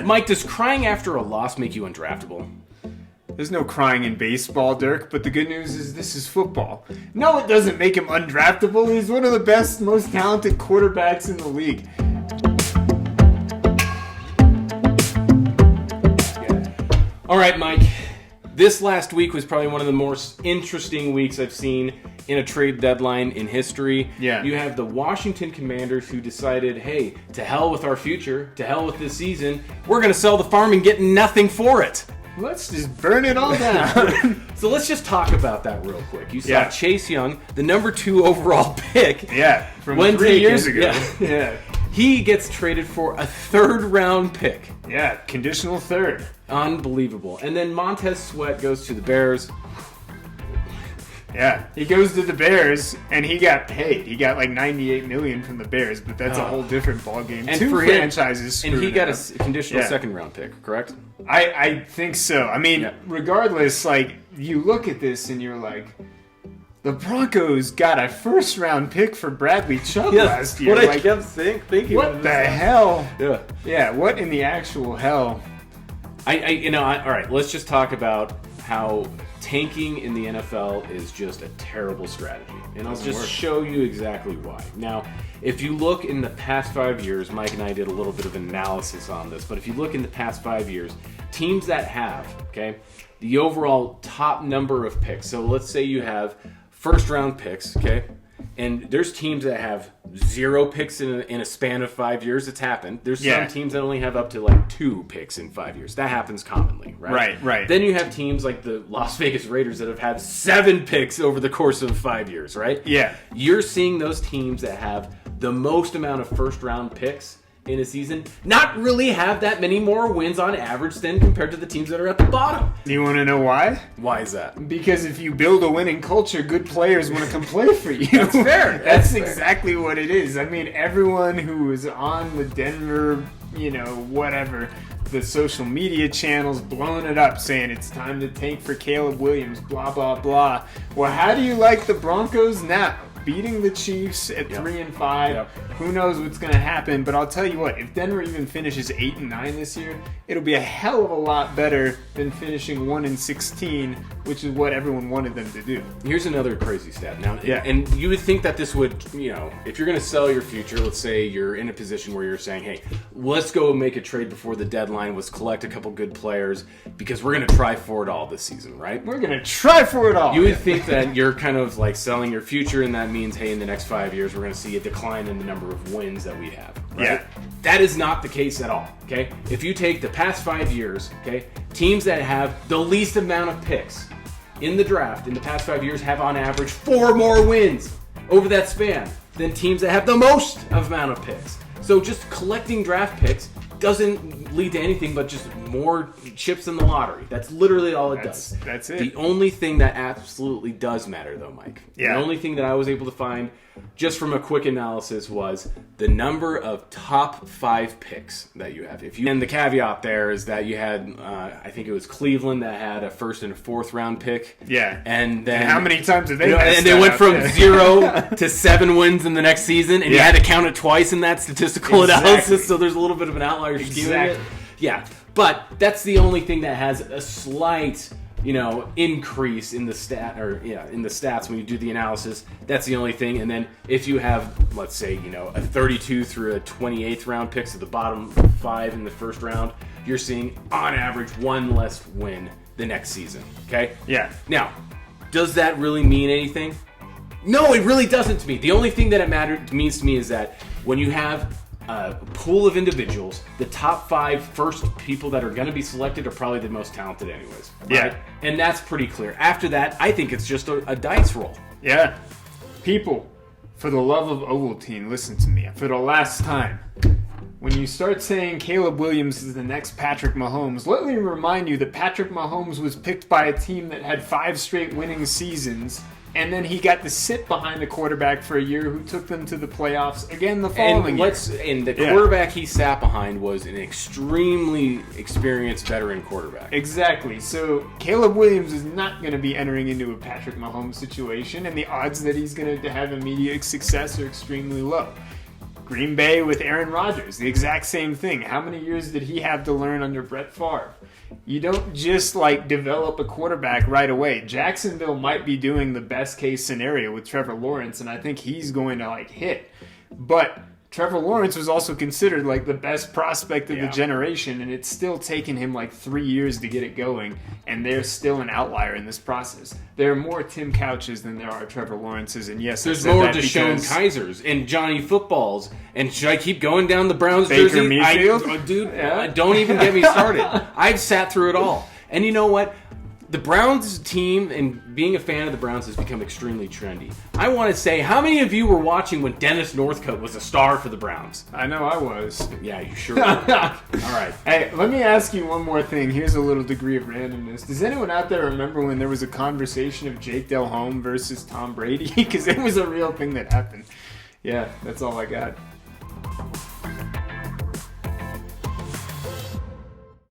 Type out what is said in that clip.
Mike, does crying after a loss make you undraftable? There's no crying in baseball, Dirk, but the good news is this is football. No, it doesn't make him undraftable. He's one of the best, most talented quarterbacks in the league. All right, Mike. This last week was probably one of the most interesting weeks I've seen in a trade deadline in history. Yeah. You have the Washington Commanders who decided, hey, to hell with our future, to hell with this season, we're going to sell the farm and get nothing for it. Let's just burn it all down. So let's just talk about that real quick. You saw Chase Young, the number 2 overall pick. Yeah, from 3 years ago. Yeah. He gets traded for a 3rd round pick. Yeah, conditional 3rd. Unbelievable. And then Montez Sweat goes to the Bears. Yeah, he goes to the Bears, and he got paid. He got like $98 million from the Bears, but that's a whole different ballgame. And 2 for franchises, and he got a conditional 2nd round pick, correct? I think so. I mean, regardless, like, you look at this and you're like, the Broncos got a 1st round pick for Bradley Chubb last year. What I kept thinking. What the hell? Yeah. Yeah, what in the actual hell? All right, let's just talk about how tanking in the NFL is just a terrible strategy. And I'll just show you exactly why. Now, if you look in the past 5 years, Mike and I did a little bit of analysis on this, but if you look in the past 5 years, teams that have, the overall top number of picks. So let's say you have 1st round picks, and there's teams that have 0 picks in a span of 5 years. It's happened. There's some teams that only have up to like 2 picks in 5 years. That happens commonly, right? Right. Then you have teams like the Las Vegas Raiders that have had 7 picks over the course of 5 years, right? Yeah. You're seeing those teams that have the most amount of 1st round picks in a season not really have that many more wins on average than compared to the teams that are at the bottom. You want to know why? Why is that? Because if you build a winning culture, good players want to come play for you. That's fair. That's exactly what it is. I mean, everyone who is on the Denver, whatever, the social media channels blowing it up saying it's time to tank for Caleb Williams, blah, blah, blah. Well, how do you like the Broncos now? Beating the Chiefs at 3-5. Who knows what's going to happen? But I'll tell you what, if Denver even finishes 8-9 this year, it'll be a hell of a lot better than finishing 1-16, which is what everyone wanted them to do. Here's another crazy stat. Now, and you would think that this would, if you're going to sell your future, let's say you're in a position where you're saying, hey, let's go make a trade before the deadline, let's collect a couple good players because we're going to try for it all this season, right? We're going to try for it all. You would think that you're kind of like selling your future, and that means, hey, in the next 5 years, we're going to see a decline in the number of wins that we have. Right? Yeah. That is not the case at all, okay? If you take the past 5 years, teams that have the least amount of picks in the draft in the past 5 years have on average 4 more wins over that span than teams that have the most amount of picks. So just collecting draft picks doesn't lead to anything but just more chips in the lottery. That's literally all it does. That's it. The only thing that absolutely does matter, though, Mike, the only thing that I was able to find just from a quick analysis was the number of top 5 picks that you have. And the caveat there is that you had, I think it was Cleveland that had a 1st and a 4th round pick. Yeah. And then how many times did they? And they went from 0 to 7 wins in the next season, and you had to count it twice in that statistical analysis. So there's a little bit of an outlier skewing it. Yeah, but that's the only thing that has a slight, increase in the in the stats when you do the analysis. That's the only thing. And then if you have, let's say, a 32 through a 28th round picks at the bottom 5 in the 1st round, you're seeing on average 1 less win the next season. Okay? Yeah. Now, does that really mean anything? No, it really doesn't to me. The only thing that it means to me is that when you have a pool of individuals, the top 5 first people that are going to be selected are probably the most talented anyways. Right? Yeah. And that's pretty clear. After that, I think it's just a dice roll. Yeah. People, for the love of Ovaltine, listen to me. For the last time, when you start saying Caleb Williams is the next Patrick Mahomes, let me remind you that Patrick Mahomes was picked by a team that had 5 straight winning seasons, and then he got to sit behind the quarterback for a year who took them to the playoffs again the following year. And the quarterback he sat behind was an extremely experienced veteran quarterback. Exactly. So Caleb Williams is not going to be entering into a Patrick Mahomes situation, and the odds that he's going to have immediate success are extremely low. Green Bay with Aaron Rodgers, the exact same thing. How many years did he have to learn under Brett Favre? You don't just like develop a quarterback right away. Jacksonville might be doing the best case scenario with Trevor Lawrence, and I think he's going to like hit. But Trevor Lawrence was also considered like the best prospect of the generation, and it's still taken him like 3 years to get it going, and they're still an outlier in this process. There are more Tim Couches than there are Trevor Lawrences, and yes, there's more Deshaun Kaisers and Johnny Footballs, and should I keep going down the Browns Baker jersey? Mayfield? Dude, don't even get me started. I've sat through it all. And you know what? The Browns team and being a fan of the Browns has become extremely trendy. I want to say, how many of you were watching when Dennis Northcutt was a star for the Browns? I know I was. Yeah, you sure were. All right. Hey, let me ask you one more thing. Here's a little degree of randomness. Does anyone out there remember when there was a conversation of Jake Delhomme versus Tom Brady? Because it was a real thing that happened. Yeah, that's all I got.